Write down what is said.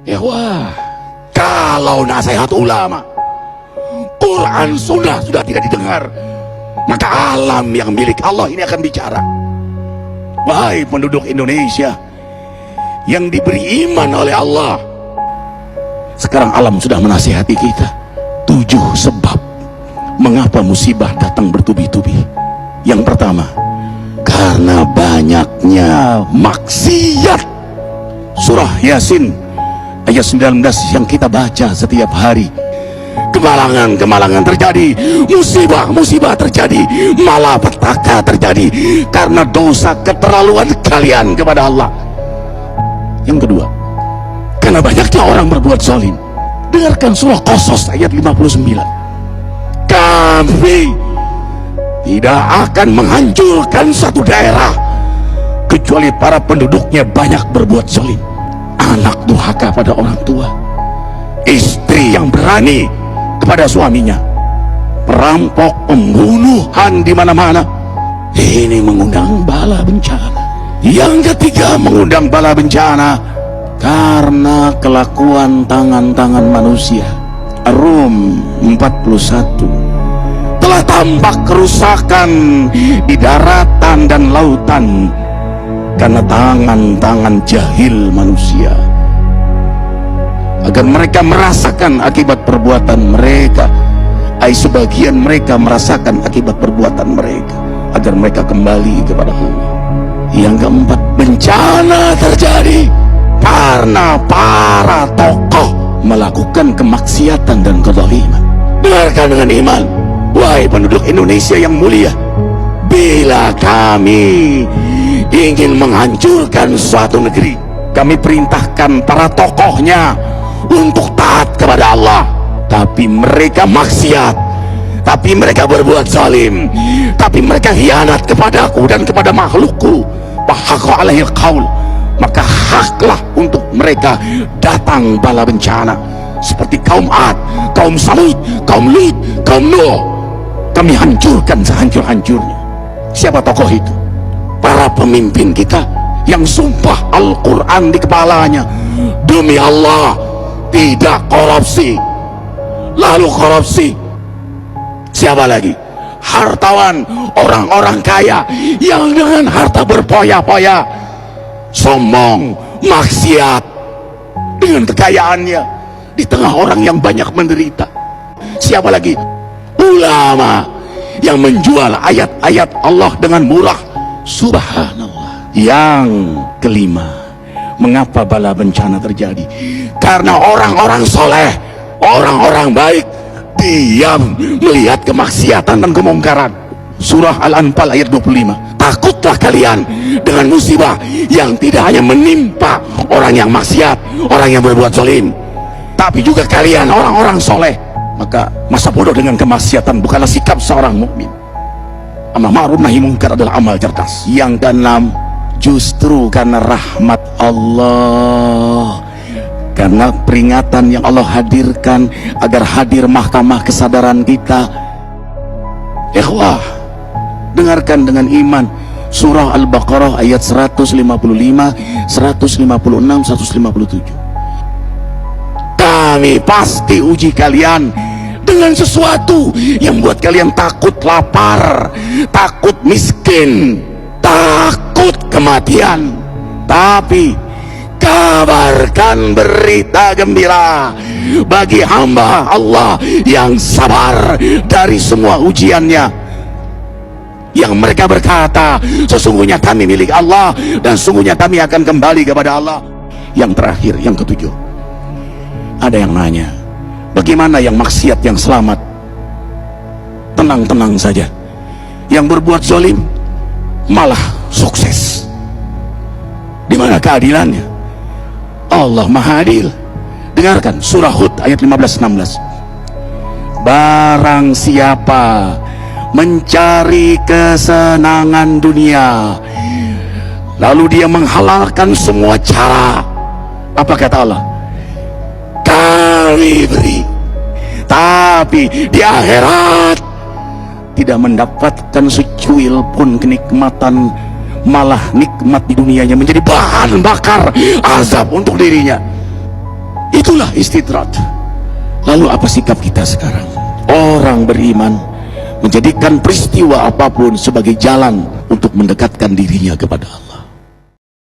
Ya wah, kalau nasihat ulama, Quran sudah tidak didengar, maka alam yang milik Allah ini akan bicara. Wahai penduduk Indonesia yang diberi iman oleh Allah, sekarang alam sudah menasihati kita 7 sebab mengapa musibah datang bertubi-tubi. Yang pertama, karena banyaknya maksiat. Surah Yasin ayat 19 yang kita baca setiap hari. Kemalangan terjadi, musibah terjadi, malapetaka terjadi karena dosa keterlaluan kalian kepada Allah. Yang kedua, karena banyaknya orang berbuat zalim. Dengarkan surah Qasas ayat 59. Kami tidak akan menghancurkan satu daerah kecuali para penduduknya banyak berbuat zalim. Anak durhaka pada orang tua, istri yang berani kepada suaminya, perampok, pembunuhan di mana-mana. Ini mengundang bala bencana. Yang ketiga, mengundang bala bencana karena kelakuan tangan-tangan manusia. Rum 41. Telah tampak kerusakan di daratan dan lautan karena tangan-tangan jahil manusia, agar mereka merasakan akibat perbuatan mereka. Sebagian mereka merasakan akibat perbuatan mereka, agar mereka kembali kepada Allah. Yang keempat, bencana terjadi karena para tokoh melakukan kemaksiatan dan kezaliman. Dengarkan dengan iman, wahai penduduk Indonesia yang mulia, bila kami ingin menghancurkan suatu negeri, kami perintahkan para tokohnya untuk taat kepada Allah, tapi mereka maksiat, tapi mereka berbuat zalim, tapi mereka khianat kepadaku dan kepada makhlukku. Bahaqqa alaihil qaul, maka haklah untuk mereka datang bala bencana seperti kaum Ad, kaum Samud, kaum Lut, kaum Nuh. Kami hancurkan sehancur-hancurnya. Siapa tokoh itu? Para pemimpin kita yang sumpah Al-Quran di kepalanya, demi Allah tidak korupsi. Lalu korupsi. Siapa lagi? Hartawan, orang-orang kaya yang dengan harta berpoya-poya, sombong, maksiat dengan kekayaannya di tengah orang yang banyak menderita. Siapa lagi? Ulama yang menjual ayat-ayat Allah dengan murah. Subhanallah. Yang kelima, mengapa bala bencana terjadi? Karena orang-orang soleh, orang-orang baik diam melihat kemaksiatan dan kemungkaran. Surah Al-Anfal ayat 25. Takutlah kalian dengan musibah yang tidak hanya menimpa orang yang maksiat, orang yang berbuat zalim, tapi juga kalian orang-orang soleh. Maka masa bodoh dengan kemaksiatan bukanlah sikap seorang mukmin. Amar ma'ruf nahi munkar adalah amal cerdas. Yang keenam, justru karena rahmat Allah, karena peringatan yang Allah hadirkan agar hadir mahkamah kesadaran kita. Ikhwah, dengarkan dengan iman surah Al-Baqarah ayat 155, 156, 157. Kami pasti uji kalian dengan sesuatu yang buat kalian takut lapar, takut miskin, takut kematian. Tapi kabarkan berita gembira bagi hamba Allah yang sabar dari semua ujiannya, yang mereka berkata, sesungguhnya kami milik Allah dan sesungguhnya kami akan kembali kepada Allah. Yang terakhir, yang ketujuh, ada yang nanya, bagaimana yang maksiat yang selamat? Tenang-tenang saja. Yang berbuat zalim malah sukses. Di mana keadilannya? Allah Maha Adil. Dengarkan surah Hud ayat 15-16. Barang siapa mencari kesenangan dunia lalu dia menghalalkan semua cara, apa kata Allah? Kami beri, tapi di akhirat tidak mendapatkan secuil pun kenikmatan, malah nikmat di dunianya menjadi bahan bakar azab untuk dirinya. Itulah istidrat. Lalu apa sikap kita sekarang? Orang beriman menjadikan peristiwa apapun sebagai jalan untuk mendekatkan dirinya kepada Allah.